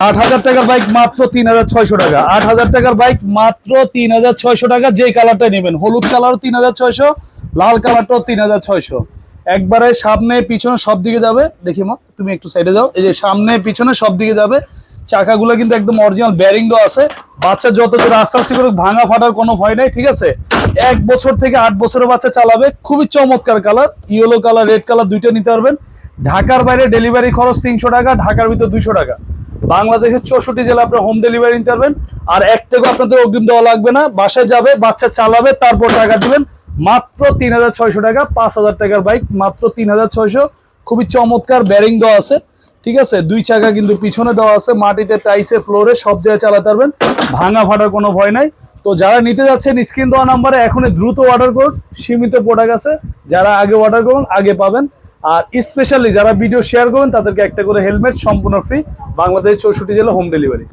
৮,০০০ টাকার বাইক মাত্র ৩,৬০০ টাকা। ৮,০০০ টাকার বাইক মাত্র ৩,৬০০ টাকা। যেই কালারটা নেবেন, হলুদ কালারও ৩,৬০০, লাল কালারটাও ৩,৬০০। একবারে সামনে পিছনে সব দিকে যাবে। দেখি মা, তুমি একটু সাইডে যাও। এই যে সামনে পিছনে সব দিকে যাবে। চাকাগুলো কিন্তু একদম অরিজিনাল ব্যারিং দেওয়া আছে। বাচ্চা যত দূর আস্তে আস্তে করে ভাঙা ফাটার কোনো ভয় নাই, ঠিক আছে। ১ বছর থেকে ৮ বছরের বাচ্চা চালাবে। খুবই চমৎকার colour, yellow colour, red colour দুইটা নিতে পারবেন। ঢাকার বাইরে ডেলিভারি খরচ ৩০০ টাকা, ঢাকার ভিতর ২০০ টাকা। বাংলাদেশের ৬৪ জেলা আপনার হোম ডেলিভারি নিতে পারবেন। আর ১ টাকা আপনাদের অগ্রিম দেওয়া লাগবে না। বাসায় যাবে, বাচ্চা চালাবে, তারপর টাকা দিবেন। মাত্র ৩,৬০০ টাকা। ৫,০০০ টাকার বাইক মাত্র ৩,৬০০। খুবই চমৎকার ব্যারিং দেওয়া আছে, ঠিক আছে। ২ চাকা কিন্তু পিছনে দেওয়া আছে। মাটিতে, টাইসে, ফ্লোরে সব জায়গায় চালাতে পারবেন। ভাঙা ফাটার কোনো ভয় নাই। তো যারা নিতে যাচ্ছেন স্ক্রিন দেওয়া নাম্বারে এখনই দ্রুত অর্ডার করুন। সীমিত প্রোডাক্ট আছে, যারা আগে অর্ডার করুন আগে পাবেন। আর স্পেশালি যারা ভিডিও শেয়ার করবেন তাদেরকে একটা করে হেলমেট সম্পূর্ণ ফ্রি। বাংলাদেশের ৬৪ জেলা হোম ডেলিভারি।